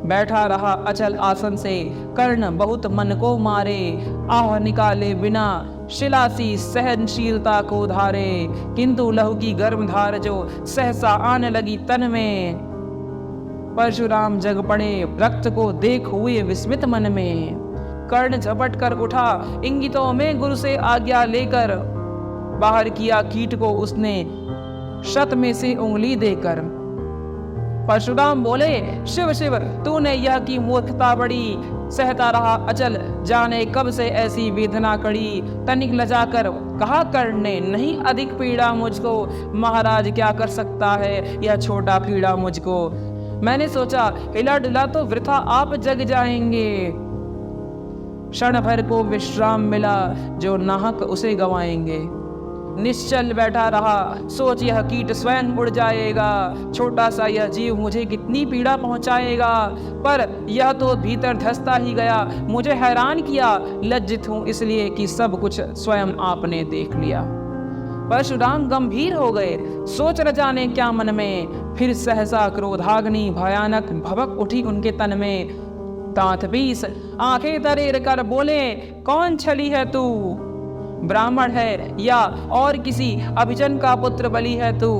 बैठा रहा अचल आसन से। कर्ण बहुत मन को मारे, आह निकाले बिना शिलासी सहनशीलता को धारे। किंतु लहू की गर्म धार जो सहसा आने लगी तन में, परशुराम जग पड़े रक्त को देख हुए विस्मित मन में। कर्ण झपट कर उठा इंगितों में गुरु से आज्ञा लेकर, बाहर किया कीट को उसने शत में से उंगली देकर। परशुराम बोले, शिव शिव तूने यह की मूर्खता बड़ी। सहता रहा अचल जाने कब से ऐसी वेदना कड़ी। तनिक लजाकर कहा कर्ण ने, नहीं अधिक पीड़ा मुझको। महाराज क्या कर सकता है यह छोटा पीड़ा मुझको। मैंने सोचा हिला डुला तो वृथा आप जग जाएंगे। क्षण भर को विश्राम मिला, जो नाहक उसे गवाएंगे। निश्चल बैठा रहा सोच यह कीट स्वयं उड़ जाएगा। छोटा सा यह जीव मुझे कितनी पीड़ा पहुंचाएगा। पर यह तो भीतर धंसता ही गया, मुझे हैरान किया। लज्जित हूं इसलिए कि सब कुछ स्वयं आपने देख लिया। परशुराम गंभीर हो गए, सोच न जाने क्या मन में। फिर सहसा क्रोधाग्नि भयानक भभक उठी उनके तन में। दांत बीस आंखें तरेर कर बोले, कौन छली है तू? ब्राह्मण है या और किसी अभिजन का पुत्र बलि है तू?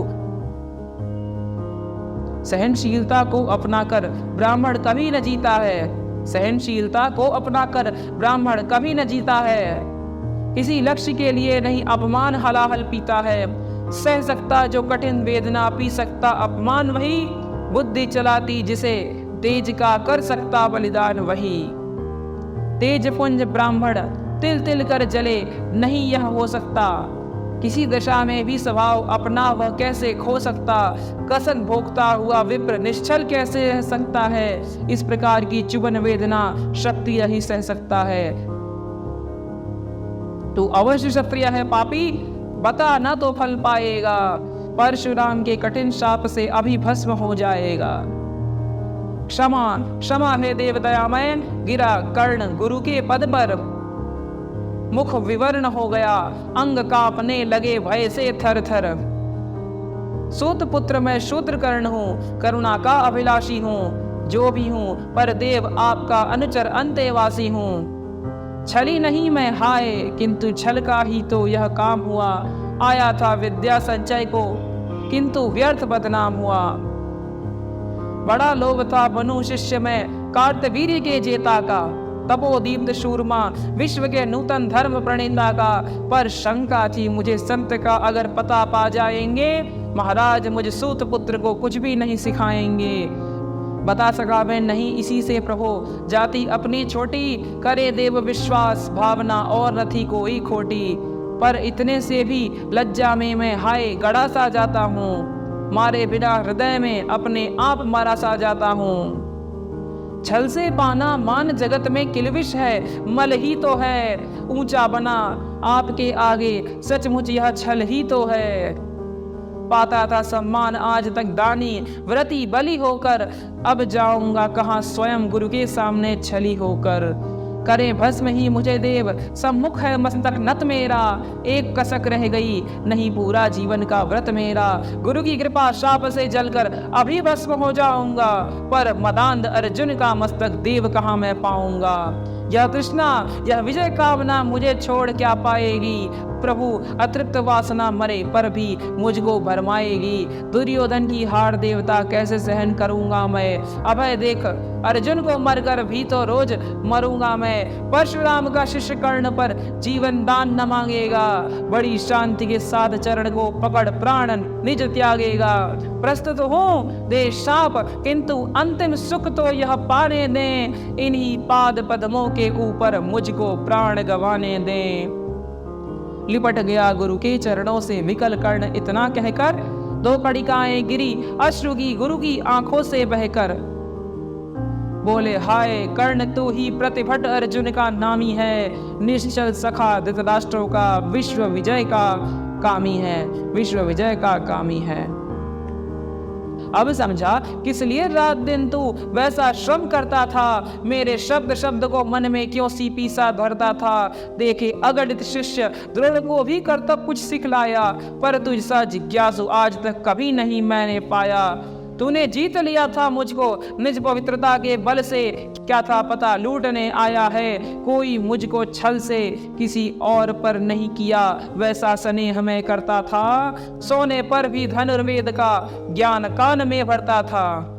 सहनशीलता को अपनाकर ब्राह्मण कभी न जीता है। सहनशीलता को अपनाकर ब्राह्मण कभी न जीता है। किसी लक्ष्य के लिए नहीं अपमान हलाहल पीता है। सह सकता जो कठिन वेदना, पी सकता अपमान वही। बुद्धि चलाती जिसे तेज का, कर सकता बलिदान वही। तेज पुंज ब्राह्मण तिल तिल कर जले, नहीं यह हो सकता। किसी दशा में भी स्वभाव अपना वह कैसे खो सकता। कसक भोगता हुआ विप्र निश्चल कैसे रह सकता है। इस प्रकार की चुभन वेदना शक्ति यही सह सकता है। तू अवश्य क्षत्रिय है पापी, बता ना तो फल पाएगा। परशुराम के कठिन शाप से अभी भस्म हो जाएगा। क्षमा क्षमा है देव दयामय, गिरा कर्ण गुरु के पद पर। मुख विवर्ण हो गया, अंग कांपने लगे भय से थर थर। सूत पुत्र मैं शूद्र कर्ण हूँ, करुणा का अभिलाषी हूँ। जो भी हूँ पर देव आपका अनुचर अंतेवासी हूँ। छली नहीं मैं हाय, किंतु छल का ही तो यह काम हुआ। आया था विद्या संचय को, किंतु व्यर्थ बदनाम हुआ। बड़ा लोभ था बनूं शिष्य में, कार्तवीर्य के जेता का। तपोदीप्त शूरमा विश्व के नूतन धर्म प्रणेता का। पर शंका थी मुझे संत का, अगर पता पा जाएंगे महाराज मुझ सूत पुत्र को कुछ भी नहीं सिखाएंगे। बता सका मैं नहीं इसी से प्रभु, जाति अपनी छोटी। करे देव विश्वास भावना और न थी कोई खोटी। पर इतने से भी लज्जा में मैं हाय गड़ा सा जाता हूँ। मारे बिना हृदय में अपने आप मारा सा जाता हूँ। छल से पाना मान जगत में किलविश है, मल ही तो है। ऊंचा बना आपके आगे सचमुच यह छल ही तो है। पाता था सम्मान आज तक दानी, व्रती बलि होकर। अब जाऊंगा कहाँ स्वयं गुरु के सामने छली होकर। करे भस्म ही मुझे देव, सम्मुख है मस्तक नत मेरा। एक कसक रह गई नहीं पूरा जीवन का व्रत मेरा। गुरु की कृपा शाप से जलकर अभी भस्म हो जाऊंगा। पर मदांध अर्जुन का मस्तक देव कहाँ मैं पाऊंगा। यह तृष्णा यह विजय कामना मुझे छोड़ क्या पाएगी। प्रभु अतृप्त वासना मरे पर भी मुझको भरमाएगी। दुर्योधन की हार देवता कैसे सहन करूंगा मैं। अभय देख अर्जुन को मरकर भी तो रोज मरूंगा मैं। परशुराम का शिष्य कर्ण पर जीवन दान न मांगेगा। बड़ी शांति के साथ चरण को पकड़ प्राण निज त्यागेगा। प्रस्तुत हूँ दे शाप, किंतु अंतिम सुख तो यह पाने दें। इन्हीं पाद पद्मों के ऊपर मुझको प्राण गंवाने दें। लिपट गया गुरु के चरणों से विकल कर्ण, इतना कहकर दो कड़िकाएं गिरी अश्रु की गुरु की आंखों से बहकर। बोले हाय कर्ण तू ही प्रतिभट अर्जुन का नामी है। निश्चल सखा धृतराष्ट्रों का विश्व विजय का कामी है। विश्व विजय का कामी है। अब समझा किस लिए रात दिन तू वैसा श्रम करता था। मेरे शब्द शब्द को मन में क्यों सीपी सा भरता था। देखे अगणित शिष्य द्रोण को भी कर्तव्य कुछ सिखलाया। पर तुझसा जिज्ञासु आज तक कभी नहीं मैंने पाया। तूने जीत लिया था मुझको निज पवित्रता के बल से, क्या था पता लूटने आया है कोई मुझको छल से। किसी और पर नहीं किया वैसा स्नेह मैं करता था, सोने पर भी धनुर्वेद का ज्ञान कान में भरता था।